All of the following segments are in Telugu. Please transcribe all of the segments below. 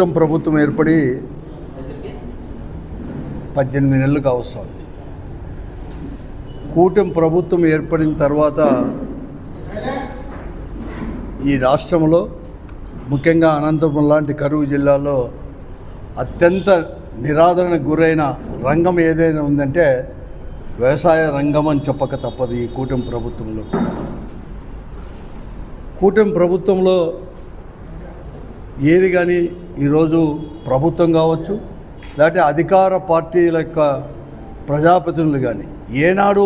ప్రభుత్వం ఏర్పడి 18 నెలలు కావస్తుంది. కూటమి ప్రభుత్వం ఏర్పడిన తర్వాత ఈ రాష్ట్రంలో ముఖ్యంగా అనంతపురం లాంటి కరువు జిల్లాలో అత్యంత నిరాదరణకు గురైన రంగం ఏదైనా ఉందంటే వ్యవసాయ రంగం అని చెప్పక తప్పదు. ఈ కూటమి ప్రభుత్వంలో ఏది కానీ ఈరోజు ప్రభుత్వం కావచ్చు, లేకపోతే అధికార పార్టీల యొక్క ప్రజాప్రతినిధులు కానీ ఏనాడు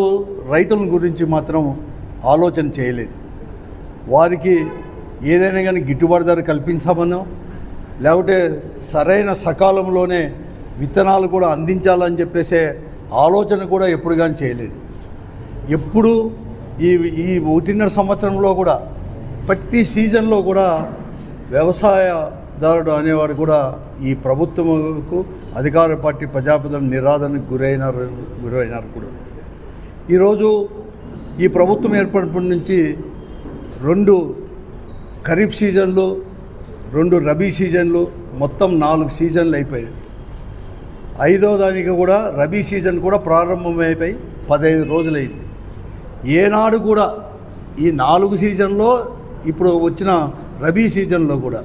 రైతుల గురించి మాత్రం ఆలోచన చేయలేదు. వారికి ఏదైనా కానీ గిట్టుబాటు ధర కల్పించామనో, లేకపోతే సరైన సకాలంలోనే విత్తనాలు కూడా అందించాలని చెప్పేసే ఆలోచన కూడా ఎప్పుడు కానీ చేయలేదు. ఎప్పుడు ఈ 1.5 సంవత్సరంలో కూడా ప్రతి సీజన్లో కూడా వ్యవసాయదారుడు అనేవాడు కూడా ఈ ప్రభుత్వకు అధికార పార్టీ ప్రజాప్రతినిధులు నిరాదరణకు గురైనారు కూడా. ఈరోజు ఈ ప్రభుత్వం ఏర్పడినప్పటి నుంచి 2 ఖరీఫ్ సీజన్లు, 2 రబీ సీజన్లు, మొత్తం 4 సీజన్లు అయిపోయాయి. 5వ దానికి కూడా రబీ సీజన్ కూడా ప్రారంభమైపోయి 15 రోజులైంది. ఏనాడు కూడా ఈ 4 సీజన్లో ఇప్పుడు వచ్చిన రబీ సీజన్లో కూడా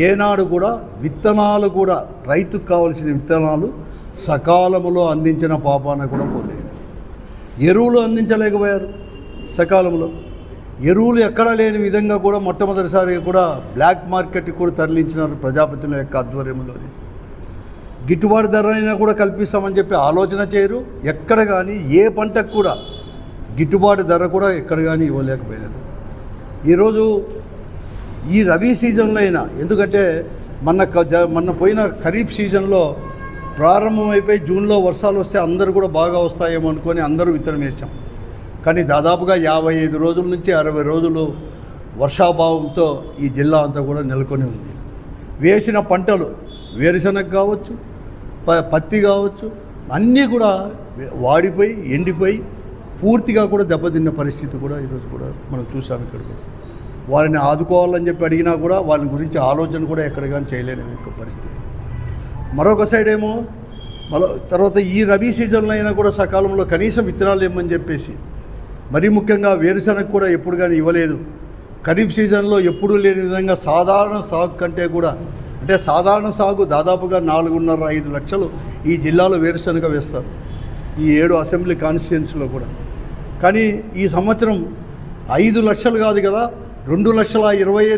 ఏనాడు కూడా విత్తనాలు కూడా రైతుకు కావలసిన విత్తనాలు సకాలంలో అందించిన పాపాన కూడా పోలేదు. ఎరువులు అందించలేకపోయారు సకాలంలో. ఎరువులు ఎక్కడా లేని విధంగా కూడా మొట్టమొదటిసారిగా కూడా బ్లాక్ మార్కెట్కి కూడా తరలించినారు ప్రజాప్రతినిధుల యొక్క ఆధ్వర్యంలోని. గిట్టుబాటు ధర అయినా కూడా కల్పిస్తామని చెప్పి ఆలోచన చేయరు. ఎక్కడ కానీ ఏ పంటకు కూడా గిట్టుబాటు ధర కూడా ఎక్కడ కానీ ఇవ్వలేకపోయారు. ఈరోజు ఈ రబీ సీజన్లో అయినా, ఎందుకంటే మొన్న పోయిన ఖరీఫ్ సీజన్లో ప్రారంభమైపోయి జూన్లో వర్షాలు వస్తే అందరూ కూడా బాగా వస్తాయేమో అనుకొని అందరూ విత్తనం వేసాం. కానీ దాదాపుగా 55 రోజుల నుంచి 60 రోజులు వర్షాభావంతో ఈ జిల్లా అంతా కూడా నెలకొని ఉంది. వేసిన పంటలు వేరుశనగ కావచ్చు, పత్తి కావచ్చు, అన్నీ కూడా వాడిపోయి ఎండిపోయి పూర్తిగా కూడా దెబ్బతిన్న పరిస్థితి కూడా ఈరోజు కూడా మనం చూసాం. ఇక్కడ కూడా వారిని ఆదుకోవాలని చెప్పి అడిగినా కూడా వారి గురించి ఆలోచన కూడా ఎక్కడ కానీ చేయలేని పరిస్థితి. మరొక సైడ్ ఏమో తర్వాత ఈ రబీ సీజన్లో అయినా కూడా సకాలంలో కనీసం విత్తనాలు ఇవ్వమని చెప్పేసి, మరీ ముఖ్యంగా వేరుశనగ కూడా ఎప్పుడు కానీ ఇవ్వలేదు. ఖరీఫ్ సీజన్లో ఎప్పుడూ లేని విధంగా సాధారణ సాగు కంటే కూడా, అంటే సాధారణ సాగు దాదాపుగా 4.5 లక్షలు ఈ జిల్లాలో వేరుశనగ వేస్తారు, ఈ 7 అసెంబ్లీ కాన్స్టిట్యుయెన్సీలో కూడా. కానీ ఈ సంవత్సరం 5 లక్షలు కాదు కదా, 2,25,000